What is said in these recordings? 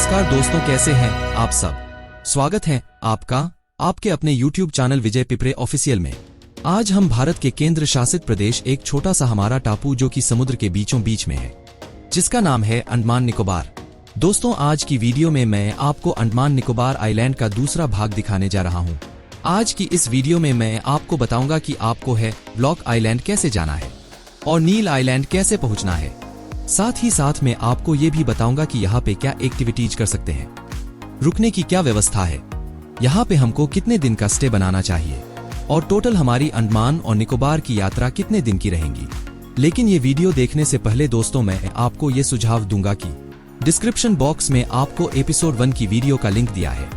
नमस्कार दोस्तों, कैसे हैं आप सब। स्वागत है आपके अपने YouTube चैनल विजय पिपरे ऑफिशियल में। आज हम भारत के केंद्र शासित प्रदेश एक छोटा सा हमारा टापू जो कि समुद्र के बीचों बीच में है, जिसका नाम है अंडमान निकोबार। दोस्तों, आज की वीडियो में मैं आपको अंडमान निकोबार आइलैंड का दूसरा भाग दिखाने जा रहा हूं। आज की इस वीडियो में मैं आपको बताऊंगा कि आपको हैवलॉक आइलैंड कैसे जाना है और नील आइलैंड कैसे पहुंचना है। साथ ही साथ मैं आपको ये भी बताऊंगा कि यहाँ पे क्या एक्टिविटीज कर सकते हैं, रुकने की क्या व्यवस्था है, यहाँ पे हमको कितने दिन का स्टे बनाना चाहिए और टोटल हमारी अंडमान और निकोबार की यात्रा कितने दिन की रहेंगी। लेकिन ये वीडियो देखने से पहले दोस्तों, मैं आपको ये सुझाव दूंगा कि डिस्क्रिप्शन बॉक्स में आपको एपिसोड 1 की वीडियो का लिंक दिया है,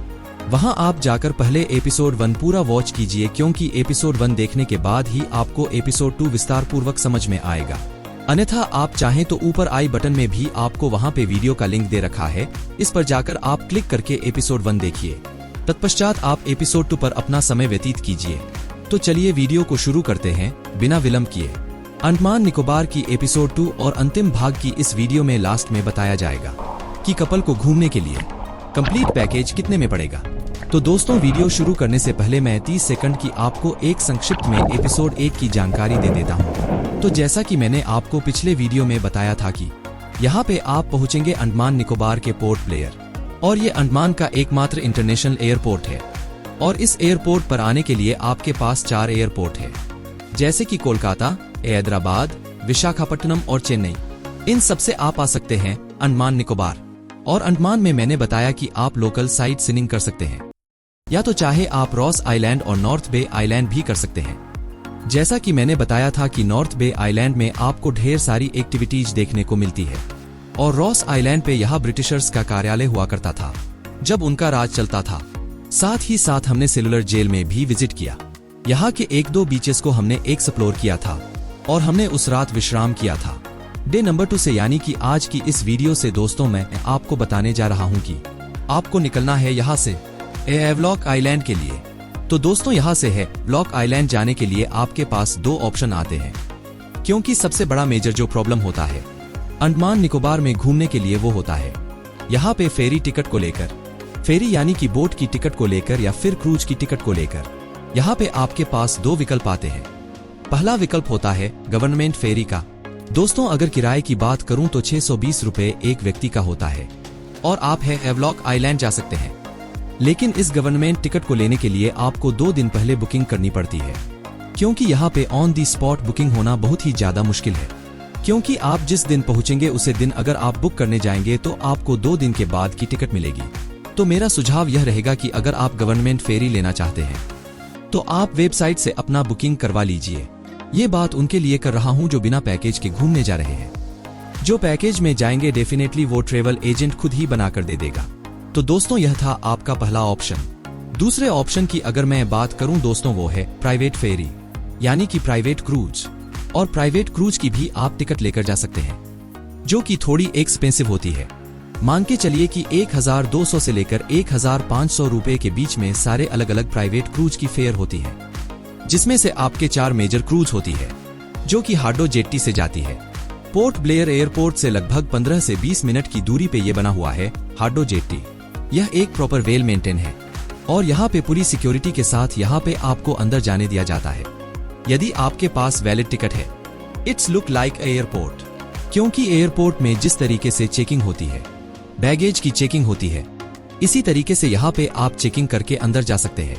वहां आप जाकर पहले एपिसोड 1 पूरा वॉच कीजिए, क्योंकि एपिसोड 1 देखने के बाद ही आपको एपिसोड 2 विस्तार पूर्वक समझ में आएगा। अन्यथा आप चाहें तो ऊपर आई बटन में भी आपको वहां पे वीडियो का लिंक दे रखा है, इस पर जाकर आप क्लिक करके एपिसोड 1 देखिए। तत्पश्चात आप एपिसोड 2 पर अपना समय व्यतीत कीजिए। तो चलिए वीडियो को शुरू करते हैं बिना विलंब किए। अंडमान निकोबार की एपिसोड 2 और अंतिम भाग की इस वीडियो में लास्ट में बताया जाएगा कि कपल को घूमने के लिए कंप्लीट पैकेज कितने में पड़ेगा। तो दोस्तों, वीडियो शुरू करने से पहले मैं 30 सेकंड की आपको एक संक्षिप्त में एपिसोड 1 की जानकारी दे देता हूं। तो जैसा कि मैंने आपको पिछले वीडियो में बताया था कि यहाँ पे आप पहुंचेंगे अंडमान निकोबार के पोर्ट ब्लेयर, और ये अंडमान का एकमात्र इंटरनेशनल एयरपोर्ट है। और इस एयरपोर्ट पर आने के लिए आपके पास 4 एयरपोर्ट है, जैसे कि कोलकाता, हैदराबाद, विशाखापट्टनम और चेन्नई। इन सबसे आप आ सकते हैं अंडमान निकोबार। और अंडमान में मैंने बताया कि आप लोकल साइट सीइंग कर सकते हैं, या तो चाहे आप रॉस आइलैंड और नॉर्थ बे आइलैंड भी कर सकते हैं। जैसा कि मैंने बताया था कि नॉर्थ बे आइलैंड में आपको ढेर सारी एक्टिविटीज देखने को मिलती है, और रॉस आइलैंड पे यहाँ ब्रिटिशर्स का कार्यालय हुआ करता था जब उनका राज चलता था। साथ ही साथ हमने सेलुलर जेल में भी विजिट किया। यहाँ के 1-2 बीचेस को हमने एक्सप्लोर किया था और हमने उस रात विश्राम किया था। डे नंबर 2 से, यानी कि आज की इस वीडियो से दोस्तों, मैं आपको बताने जा रहा हूँ कि आपको निकलना है यहाँ से हैवलॉक आइलैंड के लिए। तो दोस्तों, यहाँ से हैवलॉक आइलैंड जाने के लिए आपके पास 2 ऑप्शन आते हैं, क्योंकि सबसे बड़ा मेजर जो प्रॉब्लम होता है अंडमान निकोबार में घूमने के लिए वो होता है यहाँ पे फेरी टिकट को लेकर। फेरी यानी कि बोट की टिकट को लेकर या फिर क्रूज की टिकट को लेकर यहाँ पे आपके पास 2 विकल्प आते हैं। पहला विकल्प होता है गवर्नमेंट फेरी का। दोस्तों, अगर किराए की बात करूं तो 620 रुपए एक व्यक्ति का होता है और आप हैवलॉक आइलैंड जा सकते हैं। लेकिन इस गवर्नमेंट टिकट को लेने के लिए आपको 2 दिन पहले बुकिंग करनी पड़ती है, क्योंकि यहाँ पे ऑन दी स्पॉट बुकिंग होना बहुत ही ज्यादा मुश्किल है। क्योंकि आप जिस दिन पहुंचेंगे उसे दिन अगर आप बुक करने जाएंगे तो आपको 2 दिन के बाद की टिकट मिलेगी। तो मेरा सुझाव यह रहेगा कि अगर आप गवर्नमेंट फेरी लेना चाहते हैं तो आप वेबसाइट से अपना बुकिंग करवा लीजिए। ये बात उनके लिए कर रहा हूं जो बिना पैकेज के घूमने जा रहे हैं। जो पैकेज में जाएंगे डेफिनेटली वो ट्रेवल एजेंट खुद ही बनाकर दे देगा। तो दोस्तों, यह था आपका पहला ऑप्शन। दूसरे ऑप्शन की अगर मैं बात करूं दोस्तों, वो है प्राइवेट फेरी यानी कि प्राइवेट क्रूज। और प्राइवेट क्रूज की भी आप टिकट लेकर जा सकते हैं, जो कि थोड़ी एक्सपेंसिव होती है। मान के चलिए कि 1200 से लेकर 1500 रुपए के बीच में सारे अलग अलग प्राइवेट क्रूज की फेयर होती है, जिसमें से आपके 4 मेजर क्रूज होती है, जो कि हार्डो जेट्टी से जाती है। पोर्ट ब्लेयर एयरपोर्ट से लगभग 15 से 20 मिनट की दूरी पे ये बना हुआ है हार्डो जेट्टी। यह एक प्रॉपर वेल मेंटेन है और यहाँ पे पूरी सिक्योरिटी के साथ यहाँ पे आपको अंदर जाने दिया जाता है, यदि आपके पास वैलिड टिकट है। इट्स लुक लाइक एयरपोर्ट, क्योंकि एयरपोर्ट में जिस तरीके से चेकिंग होती है, बैगेज की चेकिंग होती है, इसी तरीके से यहाँ पे आप चेकिंग करके अंदर जा सकते हैं।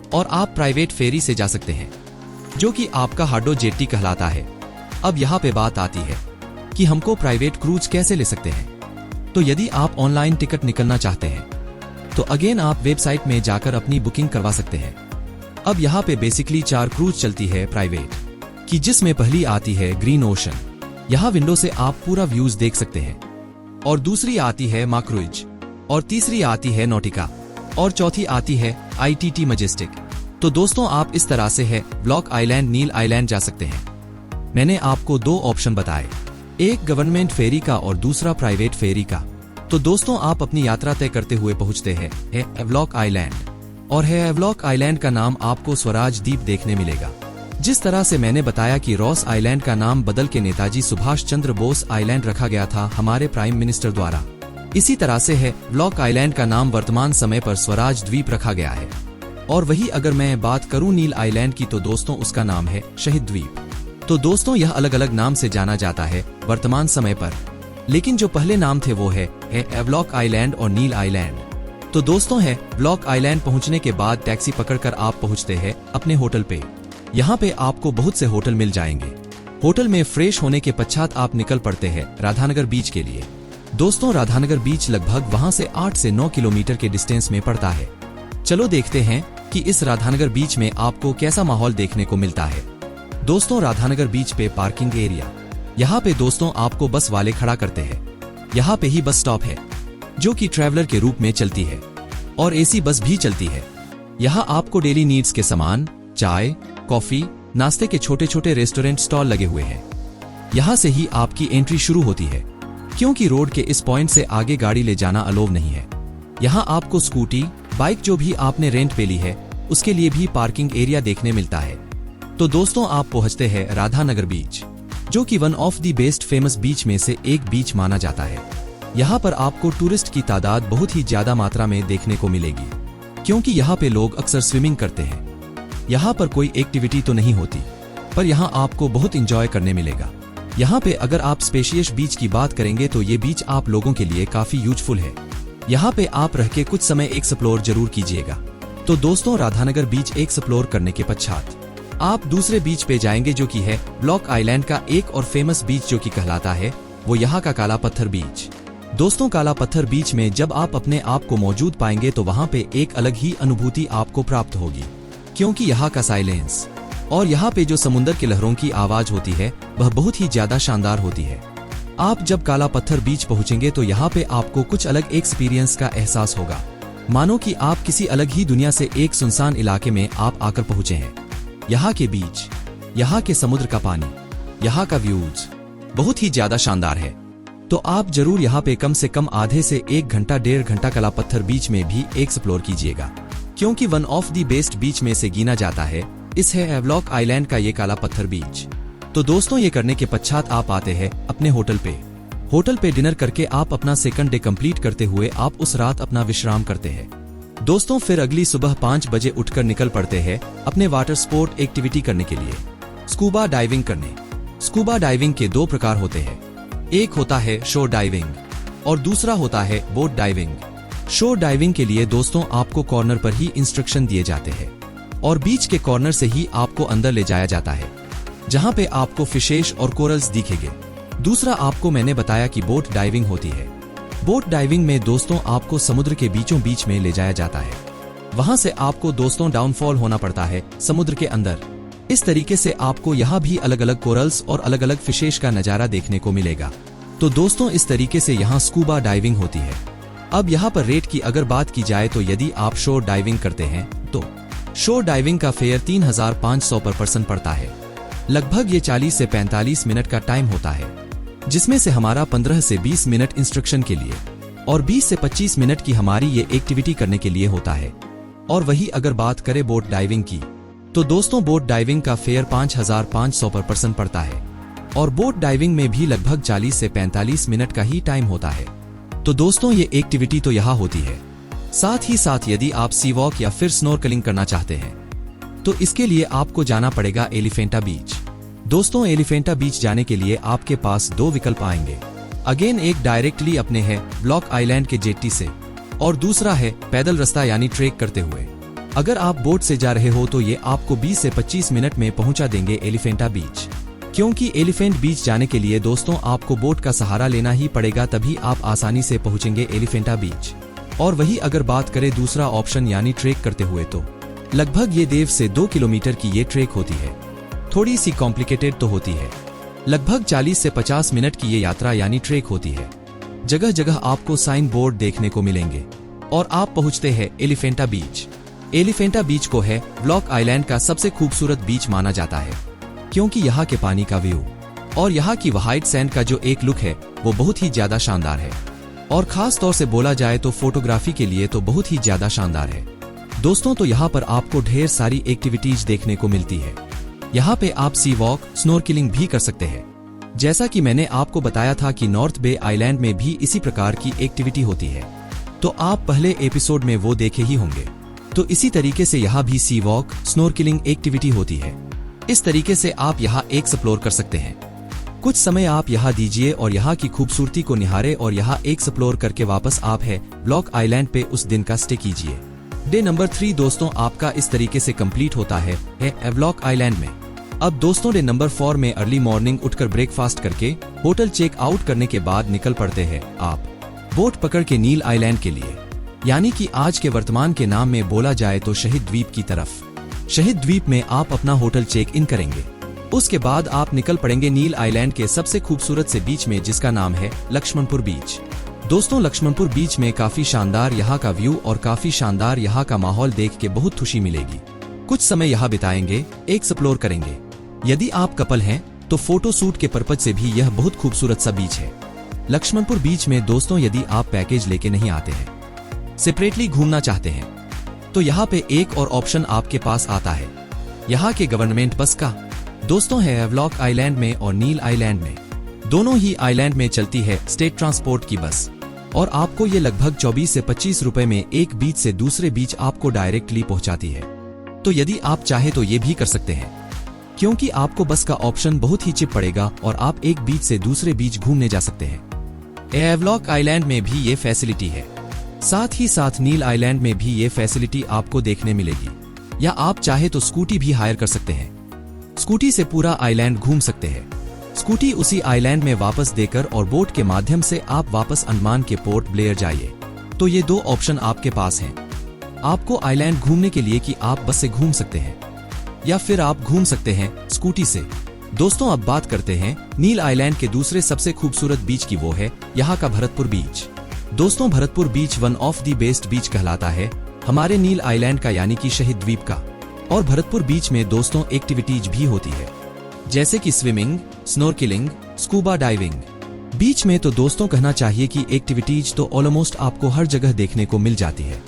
और आप प्राइवेट फेरी से जा सकते हैं, जो कि आपका हार्डो जेट्टी कहलाता है। अब यहाँ पे बात आती है कि हमको प्राइवेट क्रूज कैसे ले सकते हैं। तो यदि आप ऑनलाइन टिकट निकलना चाहते हैं तो अगेन आप वेबसाइट में जाकर अपनी बुकिंग करवा सकते हैं। अब यहाँ पे बेसिकली 4 क्रूज चलती है प्राइवेट की, जिसमें पहली आती है ग्रीन ओशन। यहाँ विंडो से आप पूरा व्यूज देख सकते हैं। और दूसरी आती है माक्रूज, और तीसरी आती है नॉटिका, और चौथी आती है ITT मजेस्टिक। तो दोस्तों, आप इस तरह से हैवलॉक आइलैंड, नील आइलैंड जा सकते हैं। मैंने आपको 2 ऑप्शन बताए, एक गवर्नमेंट फेरी का और दूसरा प्राइवेट फेरी का। तो दोस्तों, आप अपनी यात्रा तय करते हुए पहुंचते हैं हैवलॉक आइलैंड, और हैवलॉक आइलैंड का नाम आपको स्वराज द्वीप देखने मिलेगा। जिस तरह से मैंने बताया कि रॉस आइलैंड का नाम बदल के नेताजी सुभाष चंद्र बोस आइलैंड रखा गया था हमारे प्राइम मिनिस्टर द्वारा, इसी तरह से है व्लॉक आइलैंड का नाम वर्तमान समय पर स्वराज द्वीप रखा गया है। और वही अगर मैं बात करूं नील आइलैंड की तो दोस्तों उसका नाम है शहीद द्वीप। तो दोस्तों यह अलग अलग नाम से जाना जाता है वर्तमान समय पर, लेकिन जो पहले नाम थे वो है व्लॉक आइलैंड और नील आइलैंड। तो दोस्तों है व्लॉक आइलैंड पहुंचने के बाद टैक्सी पकड़कर आप पहुंचते हैं अपने होटल पे। यहाँ पे आपको बहुत से होटल मिल जाएंगे। होटल में फ्रेश होने के पश्चात आप निकल पड़ते हैं राधानगर बीच के लिए। दोस्तों राधानगर बीच लगभग वहां से 8 से 9 किलोमीटर के डिस्टेंस में पड़ता है। चलो देखते हैं कि इस राधानगर बीच में आपको कैसा माहौल देखने को मिलता है। दोस्तों राधानगर बीच पे पार्किंग एरिया, यहाँ पे दोस्तों आपको बस वाले खड़ा करते हैं। यहाँ पे ही बस स्टॉप है जो कि ट्रैवलर के रूप में चलती है और एसी बस भी चलती है। यहाँ आपको डेली नीड्स के सामान, चाय, कॉफी, नाश्ते के छोटे छोटे रेस्टोरेंट स्टॉल लगे हुए हैं। यहाँ से ही आपकी एंट्री शुरू होती है, क्योंकि रोड के इस पॉइंट से आगे गाड़ी ले जाना अलाउ नहीं है। यहाँ आपको स्कूटी, बाइक जो भी आपने रेंट पे ली है उसके लिए भी पार्किंग एरिया देखने मिलता है। तो दोस्तों आप पहुंचते हैं राधानगर बीच, जो कि one of the best famous beach में से एक बीच माना जाता है। यहाँ पर आपको टूरिस्ट की तादाद बहुत ही ज्यादा मात्रा में देखने को मिलेगी, क्योंकि यहाँ पे लोग अक्सर स्विमिंग करते हैं। यहाँ पर कोई एक्टिविटी तो नहीं होती, पर यहाँ आपको बहुत इंजॉय करने मिलेगा। यहाँ पे अगर आप स्पेशियस बीच की बात करेंगे तो ये बीच आप लोगों के लिए काफी यूजफुल है। यहाँ पे आप रह के कुछ समय एक्सप्लोर जरूर कीजिएगा। तो दोस्तों राधानगर बीच एक्सप्लोर करने के पश्चात आप दूसरे बीच पे जाएंगे, जो कि है व्लॉक आइलैंड का एक और फेमस बीच जो कि कहलाता है वो यहाँ का काला पत्थर बीच। दोस्तों काला पत्थर बीच में जब आप अपने आप को मौजूद पाएंगे तो वहाँ पे एक अलग ही अनुभूति आपको प्राप्त होगी, क्योंकि यहाँ का साइलेंस और यहाँ पे जो समुद्र की लहरों की आवाज होती है वह बहुत ही ज्यादा शानदार होती है। आप जब काला पत्थर बीच पहुंचेंगे तो यहाँ पे आपको कुछ अलग एक्सपीरियंस का एहसास होगा, मानो कि आप किसी अलग ही दुनिया से एक सुनसान इलाके में आप आकर पहुंचे हैं। यहाँ के बीच, यहाँ के समुद्र का पानी, यहाँ का व्यूज बहुत ही ज्यादा शानदार है। तो आप जरूर यहाँ पे कम से कम आधे से 1 घंटा 1.5 घंटा काला पत्थर बीच में भी एक्सप्लोर कीजिएगा, क्योंकि वन ऑफ द बेस्ट बीच में से गिना जाता है इस है व्लॉक आइलैंड का ये काला पत्थर बीच। तो दोस्तों ये करने के पश्चात आप आते हैं अपने होटल पे। होटल पे डिनर करके आप अपना सेकंड डे कंप्लीट करते हुए आप उस रात अपना विश्राम करते हैं। दोस्तों फिर अगली सुबह 5 बजे उठकर निकल पड़ते हैं अपने वाटर स्पोर्ट एक्टिविटी करने के लिए, स्कूबा डाइविंग करने। स्कूबा डाइविंग के 2 प्रकार होते हैं, एक होता है शोर डाइविंग और दूसरा होता है बोट डाइविंग। शोर डाइविंग के लिए दोस्तों आपको कॉर्नर पर ही इंस्ट्रक्शन दिए जाते हैं और बीच के कॉर्नर से ही आपको अंदर ले जाया जाता है, जहां पे आपको फिशेस और कोरल्स दिखेंगे। दूसरा आपको मैंने बताया कि बोट डाइविंग होती है। बोट डाइविंग में दोस्तों आपको समुद्र के बीचों बीच में ले जाया जाता है, वहां से आपको दोस्तों डाउनफॉल होना पड़ता है समुद्र के अंदर। इस तरीके से आपको यहाँ भी अलग अलग कोरल्स और अलग अलग फिशेस का नजारा देखने को मिलेगा। तो दोस्तों इस तरीके से यहाँ स्कूबा डाइविंग होती है। अब यहाँ पर रेट की अगर बात की जाए तो यदि आप शोर डाइविंग करते हैं तो शोर डाइविंग का फेयर 3500 पर पर्सन पड़ता है। लगभग ये 40 से 45 मिनट का टाइम होता है, जिसमें से हमारा 15 से 20 मिनट इंस्ट्रक्शन के लिए और 20 से 25 मिनट की हमारी ये एक्टिविटी करने के लिए होता है। और वही अगर बात करें बोट डाइविंग की तो दोस्तों बोट डाइविंग का फेयर 5500 पर पर्सन पड़ता है और बोट डाइविंग में भी लगभग 40 से 45 मिनट का ही टाइम होता है। तो दोस्तों ये एक्टिविटी तो यहाँ होती है। साथ ही साथ यदि आप सी वॉक या फिर स्नॉर्कलिंग करना चाहते हैं तो इसके लिए आपको जाना पड़ेगा एलिफेंटा बीच। दोस्तों एलिफेंटा बीच जाने के लिए आपके पास 2 विकल्प आएंगे। अगेन एक डायरेक्टली अपने है व्लॉक आइलैंड के जेट्टी से और दूसरा है पैदल रास्ता यानी ट्रेक करते हुए। अगर आप बोट से जा रहे हो तो ये आपको 20 से 25 मिनट में पहुंचा देंगे एलिफेंटा बीच, क्योंकि एलिफेंट बीच जाने के लिए दोस्तों आपको बोट का सहारा लेना ही पड़ेगा, तभी आप आसानी से पहुंचेंगे एलिफेंटा बीच। और वही अगर बात करें दूसरा ऑप्शन यानी ट्रेक करते हुए तो लगभग ये 1.5 से 2 किलोमीटर की ये ट्रेक होती है। थोड़ी सी कॉम्प्लिकेटेड तो होती है, लगभग 40 से 50 मिनट की ये यात्रा यानी ट्रेक होती है। जगह जगह आपको साइन बोर्ड देखने को मिलेंगे और आप पहुंचते हैं एलिफेंटा बीच। एलिफेंटा बीच को है व्लॉक आइलैंड का सबसे खूबसूरत बीच माना जाता है, क्योंकि यहाँ के पानी का व्यू और यहाँ की व्हाइट सैंड का जो एक लुक है वो बहुत ही ज्यादा शानदार है और खास तौर से बोला जाए तो फोटोग्राफी के लिए तो बहुत ही ज्यादा शानदार है। दोस्तों तो यहाँ पर आपको ढेर सारी एक्टिविटीज देखने को मिलती है। यहाँ पे आप सी वॉक, स्नॉर्कलिंग भी कर सकते हैं। जैसा कि मैंने आपको बताया था कि नॉर्थ बे आइलैंड में भी इसी प्रकार की एक्टिविटी होती है, तो आप पहले एपिसोड में वो देखे ही होंगे। तो इसी तरीके से यहाँ भी सी वॉक, स्नॉर्कलिंग एक्टिविटी होती है। इस तरीके से आप यहाँ एक्सप्लोर कर सकते हैं। कुछ समय आप यहाँ दीजिए और यहाँ की खूबसूरती को निहारे और यहाँ एक्सप्लोर करके वापस आप है ब्लॉक आइलैंड पे उस दिन का स्टे कीजिए। डे नंबर 3 दोस्तों आपका इस तरीके से कंप्लीट होता है ब्लॉक आइलैंड में। अब दोस्तों डे नंबर 4 में अर्ली मॉर्निंग उठकर ब्रेकफास्ट करके होटल चेक आउट करने के बाद निकल पड़ते हैं आप बोट पकड़ के नील आइलैंड के लिए, यानी कि आज के वर्तमान के नाम में बोला जाए तो शहीद द्वीप की तरफ। शहीद द्वीप में आप अपना होटल चेक इन करेंगे। उसके बाद आप निकल पड़ेंगे नील आइलैंड के सबसे खूबसूरत से बीच में, जिसका नाम है लक्ष्मणपुर बीच। दोस्तों लक्ष्मणपुर बीच में काफी शानदार यहाँ का व्यू और काफी शानदार यहाँ का माहौल देख के बहुत खुशी मिलेगी। कुछ समय यहाँ बिताएंगे, एक्सप्लोर करेंगे। यदि आप कपल हैं तो फोटो शूट के पर्पज से भी यह बहुत खूबसूरत सा बीच है। लक्ष्मणपुर बीच में दोस्तों यदि आप पैकेज लेके नहीं आते हैं, सेपरेटली घूमना चाहते हैं, तो यहाँ पे एक और ऑप्शन आपके पास आता है, यहाँ के गवर्नमेंट बस का। दोस्तों है हैवलॉक आइलैंड में और नील आइलैंड में, दोनों ही आइलैंड में चलती है स्टेट ट्रांसपोर्ट की बस, और आपको ये लगभग 24 से 25 रुपए में एक बीच से दूसरे बीच आपको डायरेक्टली पहुंचाती है। तो यदि आप चाहे तो ये भी कर सकते हैं, क्योंकि आपको बस का ऑप्शन बहुत ही चिप पड़ेगा और आप एक बीच से दूसरे बीच घूमने जा सकते हैं। हैवलॉक आइलैंड में भी ये फैसिलिटी है, साथ ही साथ नील आइलैंड में भी ये फैसिलिटी आपको देखने मिलेगी। या आप चाहे तो स्कूटी भी हायर कर सकते हैं, स्कूटी से पूरा आइलैंड घूम सकते हैं। स्कूटी उसी आइलैंड में वापस देकर और बोट के माध्यम से आप वापस अंडमान के पोर्ट ब्लेयर जाइए। तो ये दो ऑप्शन आपके पास हैं। आपको आइलैंड घूमने के लिए कि आप बस से घूम सकते हैं या फिर आप घूम सकते हैं स्कूटी से। दोस्तों अब बात करते हैं नील आइलैंड के दूसरे सबसे खूबसूरत बीच की, वो है यहाँ का भरतपुर बीच। दोस्तों भरतपुर बीच वन ऑफ दी बेस्ट बीच कहलाता है हमारे नील आइलैंड का, यानी कि शहीद द्वीप का। और भरतपुर बीच में दोस्तों एक्टिविटीज भी होती है, जैसे कि स्विमिंग, स्नॉर्कलिंग, स्कूबा डाइविंग। बीच में तो दोस्तों कहना चाहिए कि एक्टिविटीज तो ऑलमोस्ट आपको हर जगह देखने को मिल जाती है।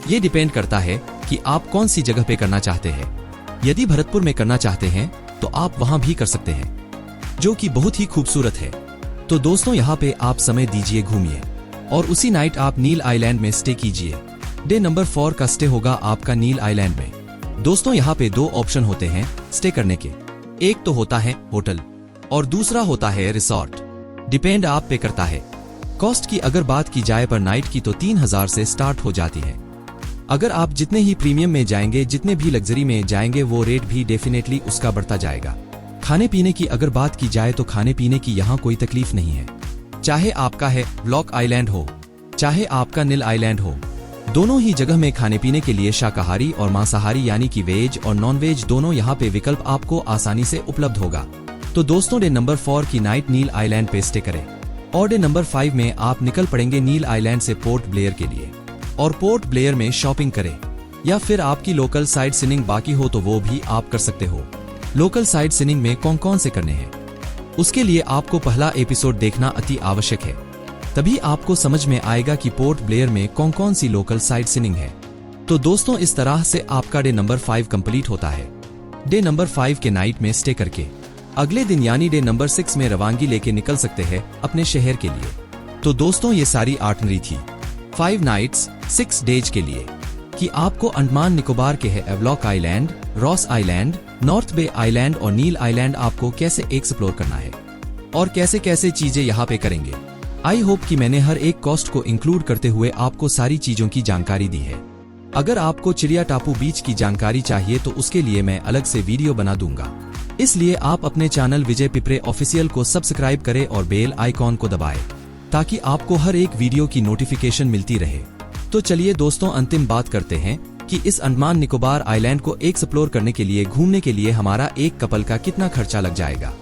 ये डिपेंड करता है कि आप कौन सी जगह पे करना चाहते हैं। यदि भरतपुर में करना चाहते हैं तो आप वहां भी कर सकते हैं, जो कि बहुत ही खूबसूरत है। तो दोस्तों यहाँ पे आप समय दीजिए, घूमिए और उसी नाइट आप नील आइलैंड में स्टे कीजिए। डे नंबर 4 का स्टे होगा आपका नील आइलैंड में। दोस्तों यहाँ पे दो ऑप्शन होते हैं स्टे करने के, एक तो होता है होटल और दूसरा होता है रिसोर्ट। डिपेंड आप पे करता है। कॉस्ट की अगर बात की जाए पर नाइट की तो 3000 से स्टार्ट हो जाती है। अगर आप जितने ही प्रीमियम में जाएंगे, जितने भी लग्जरी में जाएंगे, वो रेट भी डेफिनेटली उसका बढ़ता जाएगा। खाने पीने की अगर बात की जाए तो खाने पीने की यहाँ कोई तकलीफ नहीं है, चाहे आपका है ब्लॉक आइलैंड हो चाहे आपका नील आइलैंड हो। दोनों ही जगह में खाने पीने के लिए शाकाहारी और मांसाहारी यानी कि वेज और नॉन वेज दोनों यहाँ पे विकल्प आपको आसानी से उपलब्ध होगा। तो दोस्तों डे नंबर 4 की नाइट नील आइलैंड पे स्टे करें और डे नंबर 5 में आप निकल पड़ेंगे नील आइलैंड से पोर्ट ब्लेयर के लिए और पोर्ट ब्लेयर में शॉपिंग करें। या फिर आपकी लोकल साइट सीइंग बाकी हो तो वो भी आप कर सकते हो। लोकल साइट सीइंग में कौन कौन से करने हैं, उसके लिए आपको पहला एपिसोड देखना अति आवश्यक है, तभी आपको समझ में आएगा कि पोर्ट ब्लेयर में कौन कौन सी लोकल साइट सीइंग है। तो दोस्तों इस तरह से आपका डे नंबर 5 कंप्लीट होता है। डे नंबर 5 के नाइट में स्टे करके अगले दिन यानी डे नंबर 6 में रवानगी लेके निकल सकते हैं अपने शहर के लिए। तो दोस्तों ये सारी आइटनरी थी 5 नाइट्स 6 डेज के लिए कि आपको अंडमान निकोबार के है Havelock Island, Ross Island, North Bay Island और नील आइलैंड आपको कैसे एक्सप्लोर करना है और कैसे कैसे चीजें यहाँ पे करेंगे। आई होप कि मैंने हर एक कॉस्ट को इंक्लूड करते हुए आपको सारी चीजों की जानकारी दी है। अगर आपको चिड़िया टापू बीच की जानकारी चाहिए तो उसके लिए मैं अलग से वीडियो बना दूंगा, इसलिए आप अपने चैनल विजय पिपरे ऑफिशियल को सब्सक्राइब करें और बेल आइकॉन को दबाएं ताकि आपको हर एक वीडियो की नोटिफिकेशन मिलती रहे। तो चलिए दोस्तों अंतिम बात करते हैं कि इस अंडमान निकोबार आइलैंड को एक्सप्लोर करने के लिए घूमने के लिए हमारा एक कपल का कितना खर्चा लग जाएगा।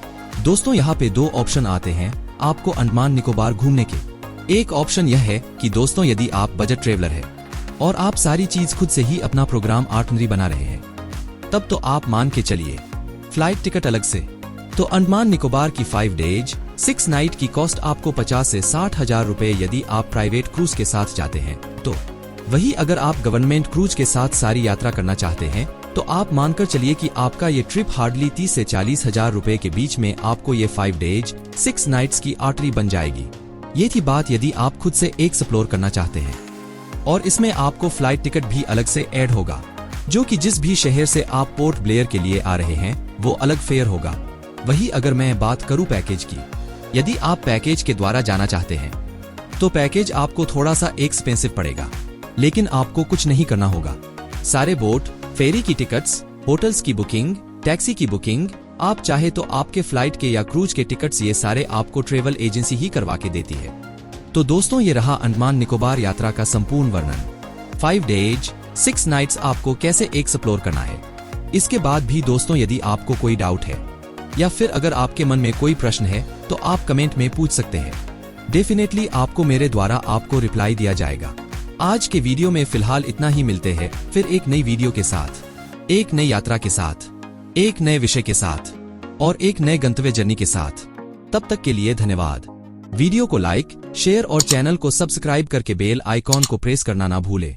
दोस्तों यहाँ पे दो ऑप्शन आते हैं आपको अंडमान निकोबार घूमने के। एक ऑप्शन यह है कि दोस्तों यदि आप बजट ट्रेवलर है और आप सारी चीज खुद से ही अपना प्रोग्राम आइटनरी बना रहे हैं, तब तो आप मान के चलिए फ्लाइट टिकट अलग से। तो अंडमान निकोबार की 5 डेज 6 नाइट की कॉस्ट आपको 50 से 60 हजार रुपए यदि आप प्राइवेट क्रूज के साथ जाते हैं। तो वही अगर आप गवर्नमेंट क्रूज के साथ सारी यात्रा करना चाहते हैं तो आप मानकर चलिए कि आपका ये ट्रिप हार्डली 30 से 40 हजार रुपए के बीच में आपको ये 5 डेज 6 नाइट्स की आर्टरी बन जाएगी। ये थी बात यदि आप खुद से एक्सप्लोर करना चाहते हैं, और इसमें आपको फ्लाइट टिकट भी अलग से ऐड होगा, जो कि जिस भी शहर से आप पोर्ट ब्लेयर के लिए आ रहे हैं वो अलग फेयर होगा। वही अगर मैं बात करूं पैकेज की, यदि आप पैकेज के द्वारा जाना चाहते हैं तो पैकेज आपको थोड़ा सा एक्सपेंसिव पड़ेगा, लेकिन आपको कुछ नहीं करना होगा। सारे बोट, फेरी की टिकट्स, होटल्स की बुकिंग, टैक्सी की बुकिंग, आप चाहे तो आपके फ्लाइट के या क्रूज के टिकट्स, ये सारे आपको ट्रेवल एजेंसी ही करवा के देती है। तो दोस्तों, ये रहा अंडमान निकोबार यात्रा का संपूर्ण वर्णन। 5 डेज 6 नाइट्स आपको कैसे एक्सप्लोर करना है। इसके बाद भी दोस्तों, यदि आपको कोई डाउट है या फिर अगर आपके मन में कोई प्रश्न है तो आप कमेंट में पूछ सकते हैं। डेफिनेटली आपको मेरे द्वारा आपको रिप्लाई दिया जाएगा। आज के वीडियो में फिलहाल इतना ही। मिलते हैं फिर एक नई वीडियो के साथ, एक नई यात्रा के साथ, एक नए विषय के साथ और एक नए गंतव्य जर्नी के साथ। तब तक के लिए धन्यवाद। वीडियो को लाइक, शेयर और चैनल को सब्सक्राइब करके बेल आइकॉन को प्रेस करना ना भूले।